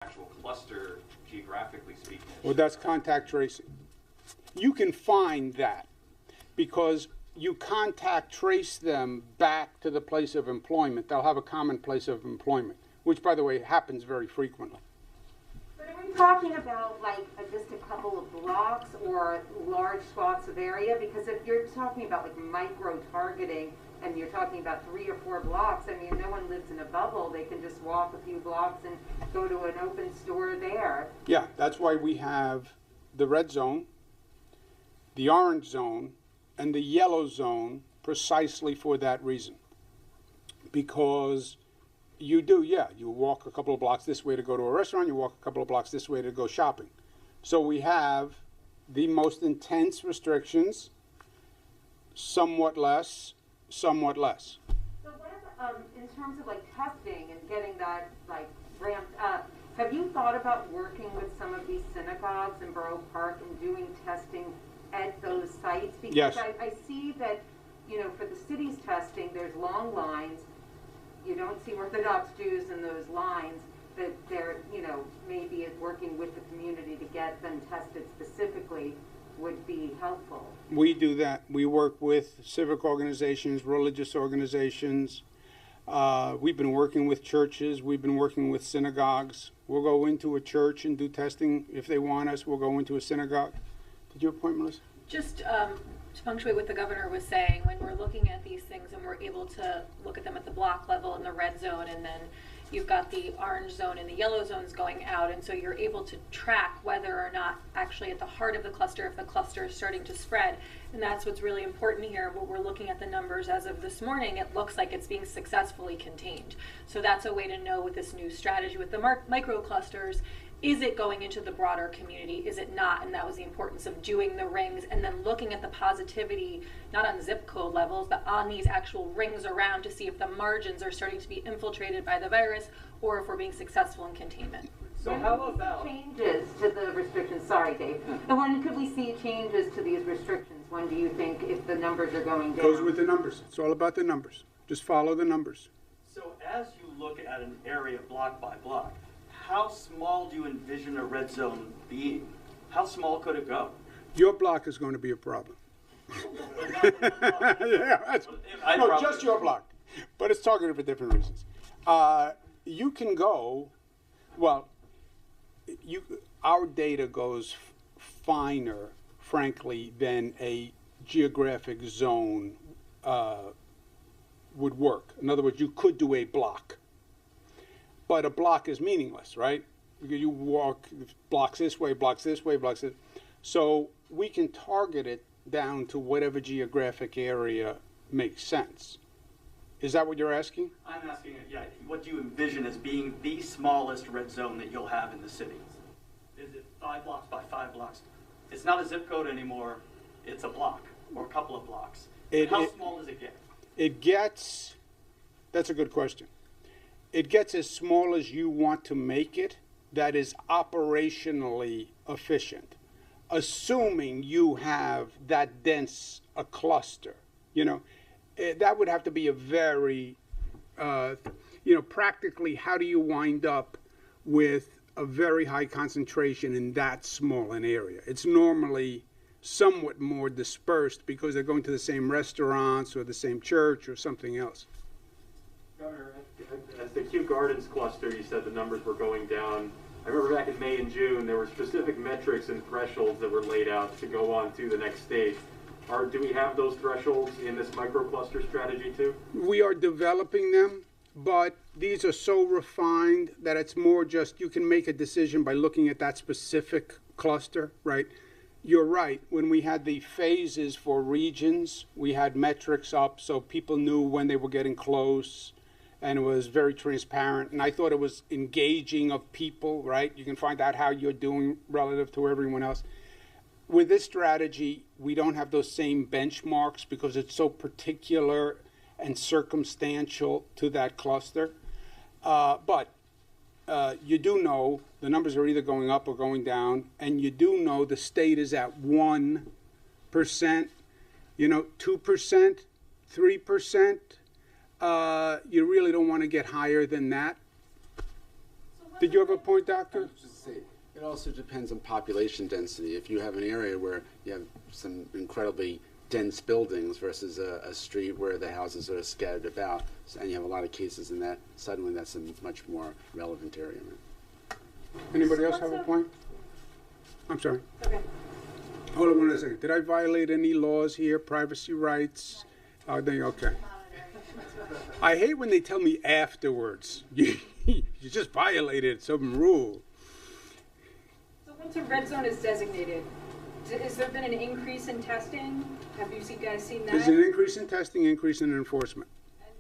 actual cluster, geographically speaking. Well, that's contact tracing. You can find that because you contact trace them back to the place of employment. They'll have a common place of employment, which, by the way, happens very frequently. But are we talking about like just a couple of blocks or large swaths of area? Because if you're talking about like micro-targeting and you're talking about 3 or 4 blocks, I mean, no one lives in a bubble. They can just walk a few blocks and go to an open store there. Yeah, that's why we have the red zone, the orange zone, and the yellow zone precisely for that reason. Because you do, yeah, you walk a couple of blocks this way to go to a restaurant, you walk a couple of blocks this way to go shopping. So we have the most intense restrictions, somewhat less, somewhat less. So what in terms of like testing and getting that like ramped up, have you thought about working with some of these synagogues in Borough Park and doing testing at those sites? Because yes. I see that, you know, for the city's testing, there's long lines. You don't see Orthodox Jews in those lines, that they're, you know, maybe working with the community to get them tested specifically would be helpful. We do that. We work with civic organizations, religious organizations. We've been working with churches. We've been working with synagogues. We'll go into a church and do testing. If they want us, we'll go into a synagogue. Did you have a point, Melissa? Just to punctuate what the governor was saying, when we're looking at these things and we're able to look at them at the block level in the red zone, and then you've got the orange zone and the yellow zones going out, and so you're able to track whether or not actually at the heart of the cluster, if the cluster is starting to spread. And that's what's really important here. When we're looking at the numbers as of this morning, it looks like it's being successfully contained. So that's a way to know with this new strategy with the micro clusters, is it going into the broader community? Is it not? And that was the importance of doing the rings and then looking at the positivity, not on zip code levels, but on these actual rings around to see if the margins are starting to be infiltrated by the virus or if we're being successful in containment. So how about changes to the restrictions? Sorry, Dave. And when could we see changes to these restrictions? When do you think, if the numbers are going down? Goes with the numbers. It's all about the numbers. Just follow the numbers. So as you look at an area block by block, how small do you envision a red zone being? How small could it go? Your block is going to be a problem. Yeah, no, just your block. But it's targeted for different reasons. You can go, well, our data goes finer, frankly, than a geographic zone would work. In other words, you could do a block. But a block is meaningless, right? Because you walk blocks this way, blocks this way, blocks this. So we can target it down to whatever geographic area makes sense. Is that what you're asking? I'm asking, yeah, what do you envision as being the smallest red zone that you'll have in the city? Is it 5 blocks by 5 blocks? It's not a zip code anymore. It's a block or a couple of blocks. How small does it get? It gets, that's a good question. It gets as small as you want to make it, that is operationally efficient, assuming you have that dense a cluster. You know, that would have to be a very, practically, how do you wind up with a very high concentration in that small an area? It's normally somewhat more dispersed because they're going to the same restaurants or the same church or something else. Governor, as the Kew Gardens cluster, you said the numbers were going down. I remember back in May and June, there were specific metrics and thresholds that were laid out to go on to the next stage. Do we have those thresholds in this microcluster strategy too? We are developing them, but these are so refined that it's more just you can make a decision by looking at that specific cluster, right? You're right. When we had the phases for regions, we had metrics up so people knew when they were getting close, and it was very transparent. And I thought it was engaging of people, right? You can find out how you're doing relative to everyone else. With this strategy, we don't have those same benchmarks because it's so particular and circumstantial to that cluster. But you do know the numbers are either going up or going down, and you do know the state is at 1%, 2%, 3%. You really don't want to get higher than that. So Did you have a point, Doctor? Just say, it also depends on population density. If you have an area where you have some incredibly dense buildings versus a street where the houses are scattered about, and you have a lot of cases in that, suddenly that's a much more relevant area. Anybody else have a point? I'm sorry. Okay. Hold on one second. Did I violate any laws here? Privacy rights? Okay. I hate when they tell me afterwards. You just violated some rule. So once a red zone is designated, has there been an increase in testing? Have you guys seen that? There's an increase in testing, increase in enforcement. And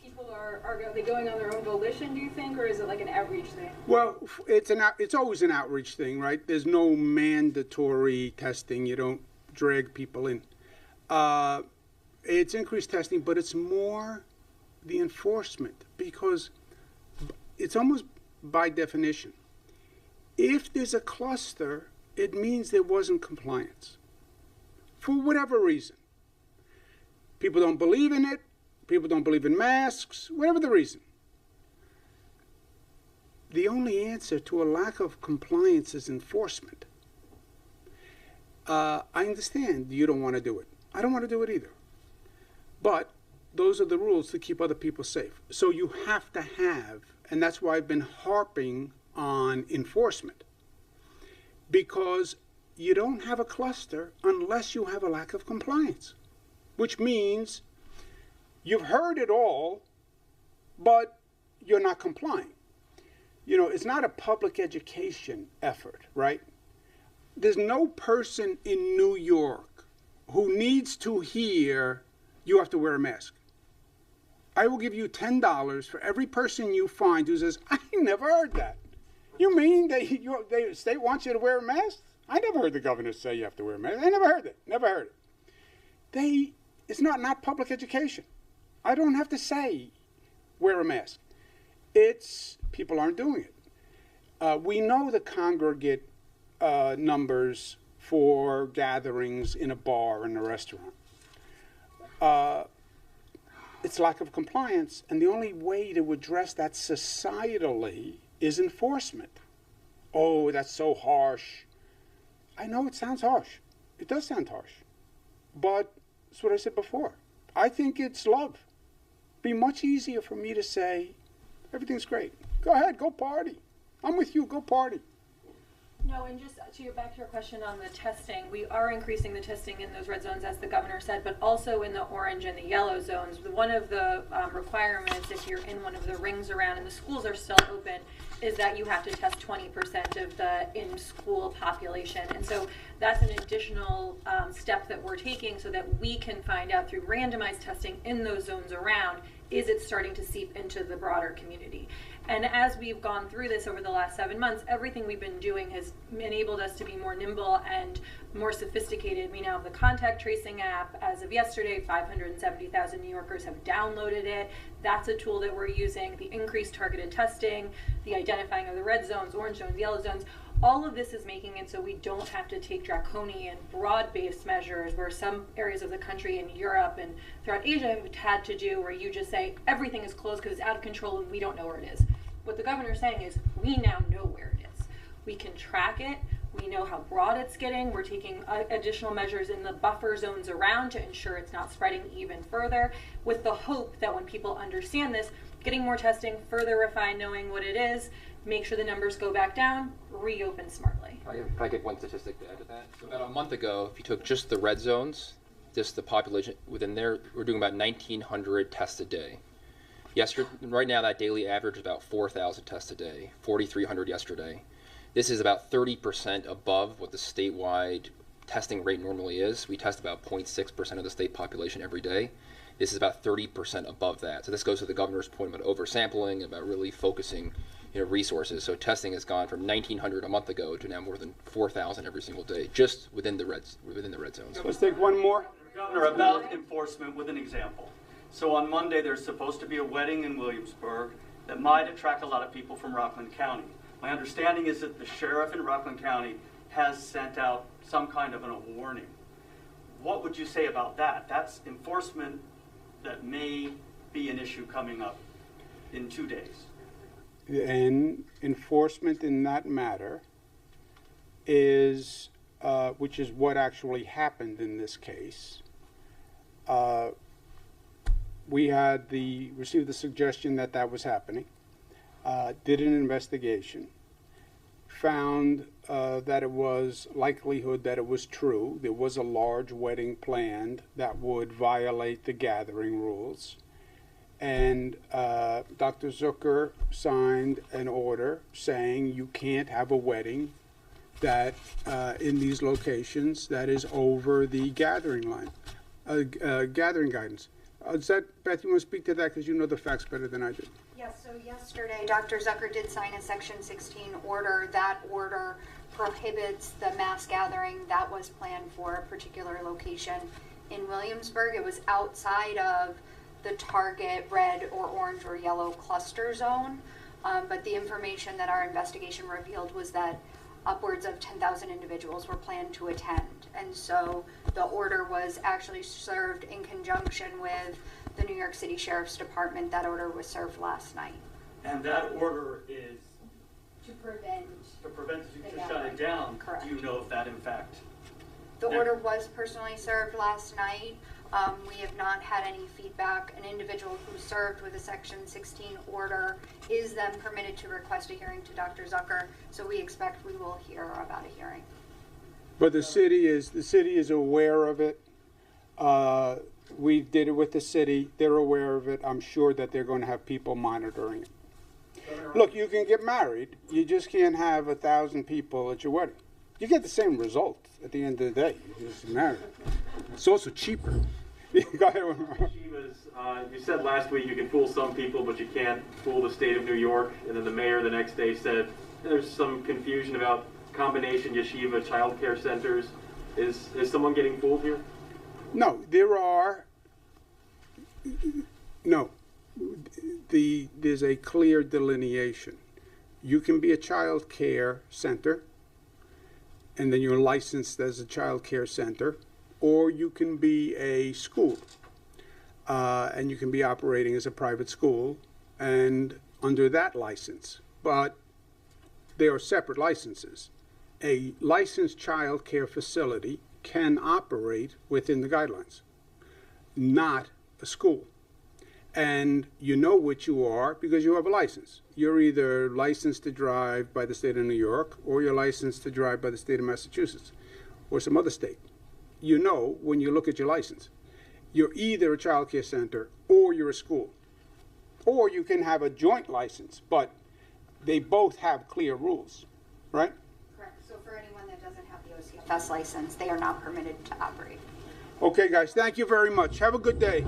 people are they going on their own volition, do you think, or is it like an outreach thing? Well, it's always an outreach thing, right? There's no mandatory testing. You don't drag people in. It's increased testing, but it's more the enforcement, because it's almost by definition. If there's a cluster, it means there wasn't compliance. For whatever reason. People don't believe in it. People don't believe in masks. Whatever the reason. The only answer to a lack of compliance is enforcement. I understand you don't want to do it. I don't want to do it either. But those are the rules to keep other people safe. So you have to have, and that's why I've been harping on enforcement. Because you don't have a cluster unless you have a lack of compliance. Which means you've heard it all, but you're not complying. You know, it's not a public education effort, right? There's no person in New York who needs to hear you have to wear a mask. I will give you $10 for every person you find who says, I never heard that. You mean the state wants you to wear a mask? I never heard the governor say you have to wear a mask. I never heard it. Never heard it. It's not public education. I don't have to say wear a mask. It's people aren't doing it. We know the congregate numbers for gatherings in a bar and a restaurant. It's lack of compliance, and the only way to address that societally is enforcement. Oh, that's so harsh. I know it sounds harsh. It does sound harsh. But that's what I said before. I think it's love. It'd be much easier for me to say, everything's great. Go ahead, go party. I'm with you, go party. No, and just back to your question on the testing, we are increasing the testing in those red zones, as the governor said, but also in the orange and the yellow zones. One of the requirements, if you're in one of the rings around and the schools are still open, is that you have to test 20% of the in-school population. And so that's an additional step that we're taking so that we can find out through randomized testing in those zones around, is it starting to seep into the broader community? And as we've gone through this over the last 7 months, everything we've been doing has enabled us to be more nimble and more sophisticated. We now have the contact tracing app. As of yesterday, 570,000 New Yorkers have downloaded it. That's a tool that we're using. The increased targeted testing, the identifying of the red zones, orange zones, yellow zones, all of this is making it so we don't have to take draconian, broad-based measures where some areas of the country in Europe and throughout Asia have had to do, where you just say everything is closed because it's out of control and we don't know where it is. What the governor is saying is we now know where it is. We can track it. We know how broad it's getting. We're taking additional measures in the buffer zones around to ensure it's not spreading even further, with the hope that when people understand this, getting more testing, further refine knowing what it is, make sure the numbers go back down, reopen smartly. Can I get one statistic to add to that? So about a month ago, if you took just the red zones, just the population within there, we're doing about 1,900 tests a day. Right now, that daily average is about 4,000 tests a day, 4,300 yesterday. This is about 30% above what the statewide testing rate normally is. We test about 0.6% of the state population every day. This is about 30% above that. So this goes to the governor's point about oversampling, about really focusing resources. So testing has gone from 1,900 a month ago to now more than 4,000 every single day, just within the red zones. Let's take one more. Governor, about enforcement with an example. So on Monday, there's supposed to be a wedding in Williamsburg that might attract a lot of people from Rockland County. My understanding is that the sheriff in Rockland County has sent out some kind of a warning. What would you say about that? That's enforcement that may be an issue coming up in 2 days. And enforcement in that matter is, which is what actually happened in this case. We received the suggestion that that was happening, did an investigation, found that it was likelihood that it was true. There was a large wedding planned that would violate the gathering rules. And Dr. Zucker signed an order saying you can't have a wedding that in these locations that is over the gathering line, gathering guidance. Is that, Beth, you want to speak to that because you know the facts better than I do? Yes, so yesterday, Dr. Zucker did sign a Section 16 order. That order prohibits the mass gathering that was planned for a particular location in Williamsburg. It was outside of the target red or orange or yellow cluster zone, but the information that our investigation revealed was that upwards of 10,000 individuals were planned to attend. And so the order was actually served in conjunction with the New York City Sheriff's Department. That order was served last night. And that order is To prevent. to shut it down. Correct. Do you know if that in fact? The order was personally served last night. We have not had any feedback. An individual who served with a Section 16 order is then permitted to request a hearing to Dr. Zucker, so we expect we will hear about a hearing. But the city is aware of it. We did it with the city. They're aware of it. I'm sure that they're going to have people monitoring it. Look, you can get married. You just can't have 1,000 people at your wedding. You get the same result at the end of the day. You just marry. It's also cheaper. Go ahead. You said last week you can fool some people, but you can't fool the state of New York. And then the mayor the next day said there's some confusion about combination yeshiva child care centers. Is someone getting fooled here? No, there's a clear delineation. You can be a child care center, and then you're licensed as a child care center, or you can be a school, and you can be operating as a private school, and under that license. But they are separate licenses. A licensed child care facility can operate within the guidelines, not a school. And you know what you are because you have a license. You're either licensed to drive by the state of New York, or you're licensed to drive by the state of Massachusetts or some other state. You know when you look at your license. You're either a child care center or you're a school. Or you can have a joint license, but they both have clear rules, right? Correct. So for anyone that doesn't have the OCFS license, they are not permitted to operate. Okay, guys, thank you very much. Have a good day.